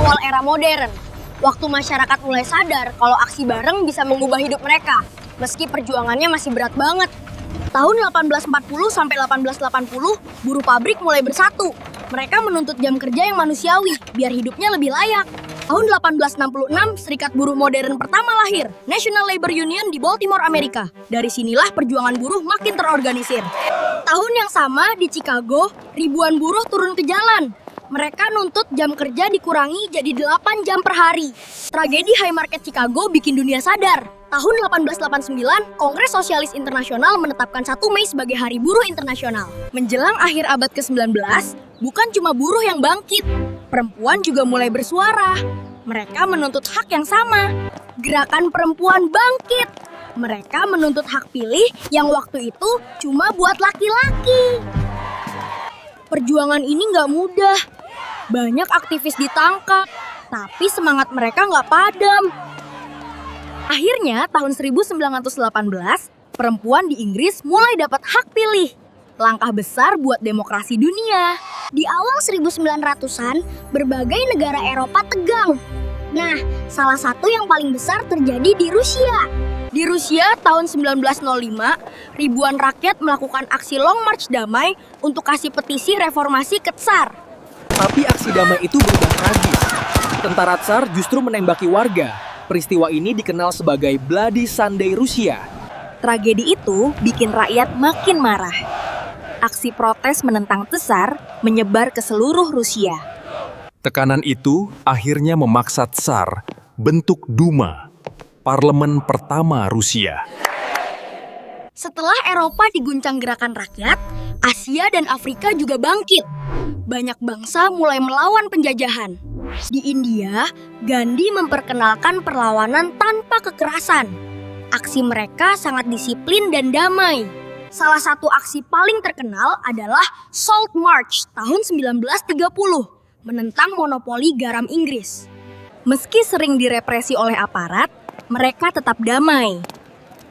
awal era modern. Waktu masyarakat mulai sadar kalau aksi bareng bisa mengubah hidup mereka, meski perjuangannya masih berat banget. Tahun 1840 sampai 1880, buruh pabrik mulai bersatu. Mereka menuntut jam kerja yang manusiawi, biar hidupnya lebih layak. Tahun 1866, Serikat Buruh Modern pertama lahir, National Labor Union di Baltimore, Amerika. Dari sinilah perjuangan buruh makin terorganisir. Tahun yang sama, di Chicago, ribuan buruh turun ke jalan. Mereka nuntut jam kerja dikurangi jadi 8 jam per hari. Tragedi Haymarket Chicago bikin dunia sadar. Tahun 1889, Kongres Sosialis Internasional menetapkan 1 Mei sebagai Hari Buruh Internasional. Menjelang akhir abad ke-19, bukan cuma buruh yang bangkit, perempuan juga mulai bersuara. Mereka menuntut hak yang sama. Gerakan perempuan bangkit. Mereka menuntut hak pilih yang waktu itu cuma buat laki-laki. Perjuangan ini nggak mudah. Banyak aktivis ditangkap, tapi semangat mereka nggak padam. Akhirnya, tahun 1918, perempuan di Inggris mulai dapat hak pilih. Langkah besar buat demokrasi dunia. Di awal 1900-an, berbagai negara Eropa tegang. Nah, salah satu yang paling besar terjadi di Rusia. Di Rusia tahun 1905, ribuan rakyat melakukan aksi Long March damai untuk kasih petisi reformasi ke Tsar. Tapi aksi damai itu berubah tragis. Tentara Tsar justru menembaki warga. Peristiwa ini dikenal sebagai Bloody Sunday Rusia. Tragedi itu bikin rakyat makin marah. Aksi protes menentang Tsar menyebar ke seluruh Rusia. Tekanan itu akhirnya memaksa Tsar bentuk Duma, parlemen pertama Rusia. Setelah Eropa diguncang gerakan rakyat, Asia dan Afrika juga bangkit. Banyak bangsa mulai melawan penjajahan. Di India, Gandhi memperkenalkan perlawanan tanpa kekerasan. Aksi mereka sangat disiplin dan damai. Salah satu aksi paling terkenal adalah Salt March tahun 1930, menentang monopoli garam Inggris. Meski sering direpresi oleh aparat, mereka tetap damai.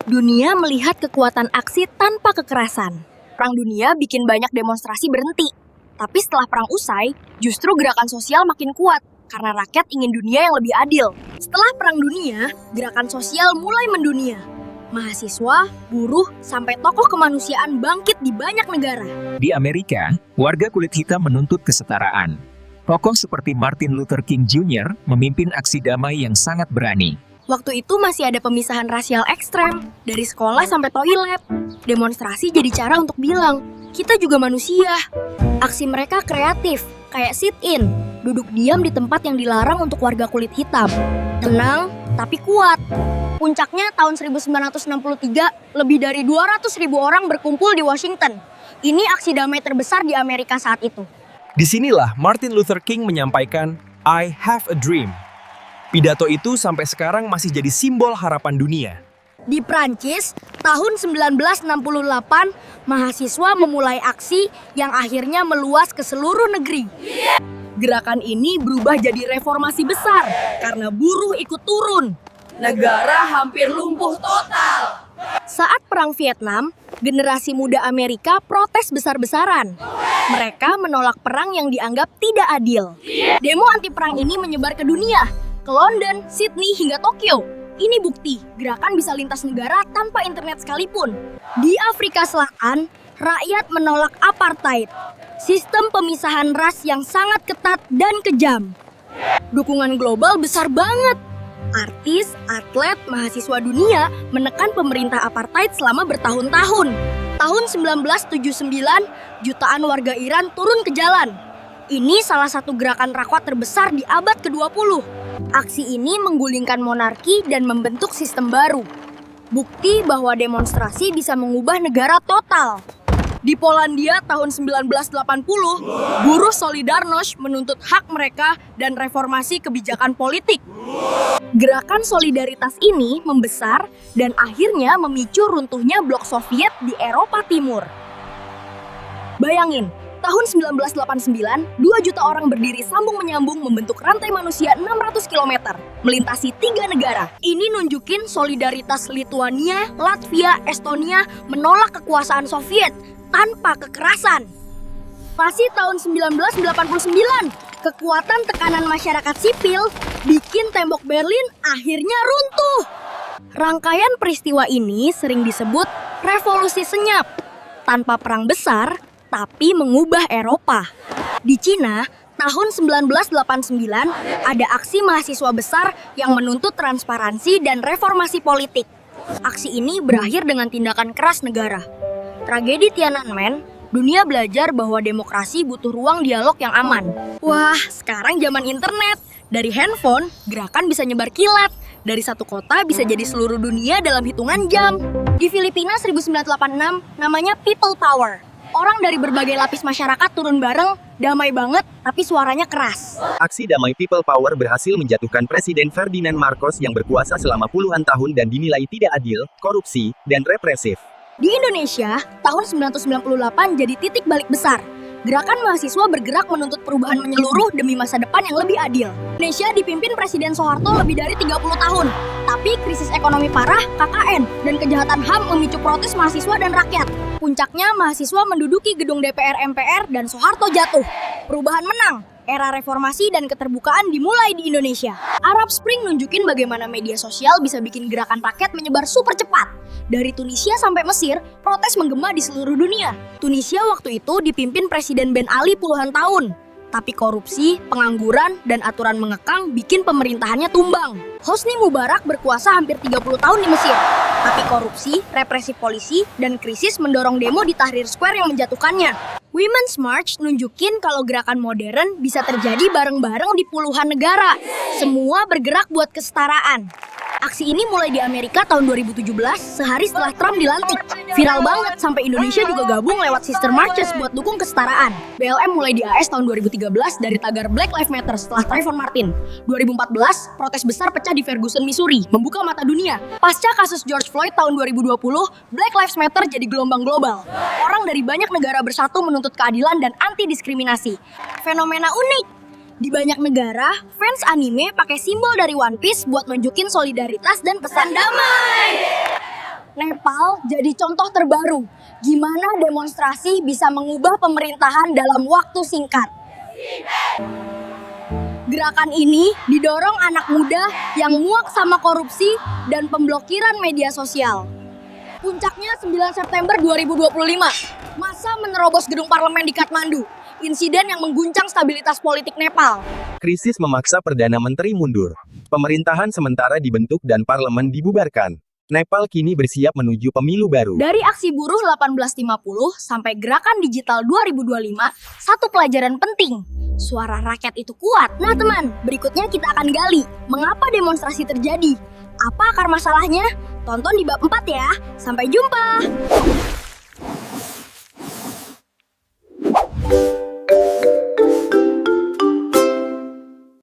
Dunia melihat kekuatan aksi tanpa kekerasan. Perang dunia bikin banyak demonstrasi berhenti. Tapi setelah perang usai, justru gerakan sosial makin kuat karena rakyat ingin dunia yang lebih adil. Setelah perang dunia, gerakan sosial mulai mendunia. Mahasiswa, buruh, sampai tokoh kemanusiaan bangkit di banyak negara. Di Amerika, warga kulit hitam menuntut kesetaraan. Tokoh seperti Martin Luther King Jr. memimpin aksi damai yang sangat berani. Waktu itu masih ada pemisahan rasial ekstrem, dari sekolah sampai toilet. Demonstrasi jadi cara untuk bilang, kita juga manusia. Aksi mereka kreatif, kayak sit-in, duduk diam di tempat yang dilarang untuk warga kulit hitam. Tenang, tapi kuat. Puncaknya tahun 1963, lebih dari 200.000 orang berkumpul di Washington. Ini aksi damai terbesar di Amerika saat itu. Disinilah Martin Luther King menyampaikan, I have a dream. Pidato itu sampai sekarang masih jadi simbol harapan dunia. Di Prancis, tahun 1968, mahasiswa memulai aksi yang akhirnya meluas ke seluruh negeri. Gerakan ini berubah jadi reformasi besar karena buruh ikut turun. Negara hampir lumpuh total. Saat Perang Vietnam, generasi muda Amerika protes besar-besaran. Mereka menolak perang yang dianggap tidak adil. Demo anti-perang ini menyebar ke dunia, ke London, Sydney, hingga Tokyo. Ini bukti, gerakan bisa lintas negara tanpa internet sekalipun. Di Afrika Selatan, rakyat menolak apartheid, sistem pemisahan ras yang sangat ketat dan kejam. Dukungan global besar banget. Artis, atlet, mahasiswa dunia menekan pemerintah apartheid selama bertahun-tahun. Tahun 1979, jutaan warga Iran turun ke jalan. Ini salah satu gerakan rakyat terbesar di abad ke-20. Aksi ini menggulingkan monarki dan membentuk sistem baru. Bukti bahwa demonstrasi bisa mengubah negara total. Di Polandia tahun 1980, buruh Solidarność menuntut hak mereka dan reformasi kebijakan politik. Gerakan solidaritas ini membesar dan akhirnya memicu runtuhnya blok Soviet di Eropa Timur. Bayangin, tahun 1989, 2 juta orang berdiri sambung menyambung membentuk rantai manusia 600 km, melintasi 3 negara. Ini nunjukin solidaritas Lituania, Latvia, Estonia menolak kekuasaan Soviet tanpa kekerasan. Masih tahun 1989, Kekuatan tekanan masyarakat sipil bikin tembok Berlin akhirnya runtuh. Rangkaian peristiwa ini sering disebut revolusi senyap. Tanpa perang besar, tapi mengubah Eropa. Di Cina, tahun 1989 ada aksi mahasiswa besar yang menuntut transparansi dan reformasi politik. Aksi ini berakhir dengan tindakan keras negara. Tragedi Tiananmen, dunia belajar bahwa demokrasi butuh ruang dialog yang aman. Wah, sekarang zaman internet. Dari handphone, gerakan bisa nyebar kilat. Dari satu kota bisa jadi seluruh dunia dalam hitungan jam. Di Filipina 1986, namanya People Power. Orang dari berbagai lapis masyarakat turun bareng, damai banget, tapi suaranya keras. Aksi damai People Power berhasil menjatuhkan Presiden Ferdinand Marcos yang berkuasa selama puluhan tahun dan dinilai tidak adil, korupsi, dan represif. Di Indonesia, tahun 1998 jadi titik balik besar. Gerakan mahasiswa bergerak menuntut perubahan menyeluruh demi masa depan yang lebih adil. Indonesia dipimpin Presiden Soeharto lebih dari 30 tahun. Tapi krisis ekonomi parah, KKN, dan kejahatan HAM memicu protes mahasiswa dan rakyat. Puncaknya, mahasiswa menduduki gedung DPR MPR dan Soeharto jatuh. Perubahan menang. Era reformasi dan keterbukaan dimulai di Indonesia. Arab Spring nunjukin bagaimana media sosial bisa bikin gerakan rakyat menyebar super cepat. Dari Tunisia sampai Mesir, protes menggema di seluruh dunia. Tunisia waktu itu dipimpin Presiden Ben Ali puluhan tahun. Tapi korupsi, pengangguran, dan aturan mengekang bikin pemerintahannya tumbang. Hosni Mubarak berkuasa hampir 30 tahun di Mesir. Tapi korupsi, represi polisi, dan krisis mendorong demo di Tahrir Square yang menjatuhkannya. Women's March nunjukin kalau gerakan modern bisa terjadi bareng-bareng di puluhan negara. Semua bergerak buat kesetaraan. Aksi ini mulai di Amerika tahun 2017, sehari setelah Trump dilantik. Viral banget, sampai Indonesia juga gabung lewat Sister Marches buat dukung kesetaraan. BLM mulai di AS tahun 2013 dari tagar Black Lives Matter setelah Trayvon Martin. 2014, protes besar pecah di Ferguson, Missouri, membuka mata dunia. Pasca kasus George Floyd tahun 2020, Black Lives Matter jadi gelombang global. Orang dari banyak negara bersatu menuntut keadilan dan anti-diskriminasi. Fenomena unik. Di banyak negara, fans anime pakai simbol dari One Piece buat nunjukin solidaritas dan pesan damai. Nepal jadi contoh terbaru gimana demonstrasi bisa mengubah pemerintahan dalam waktu singkat. Gerakan ini didorong anak muda yang muak sama korupsi dan pemblokiran media sosial. Puncaknya 9 September 2025, massa menerobos gedung parlemen di Kathmandu. Insiden yang mengguncang stabilitas politik Nepal. Krisis memaksa Perdana Menteri mundur. Pemerintahan sementara dibentuk dan parlemen dibubarkan. Nepal kini bersiap menuju pemilu baru. Dari aksi buruh 1850 sampai gerakan digital 2025, satu pelajaran penting. Suara rakyat itu kuat. Nah teman, berikutnya kita akan gali mengapa demonstrasi terjadi. Apa akar masalahnya? Tonton di bab 4 ya. Sampai jumpa.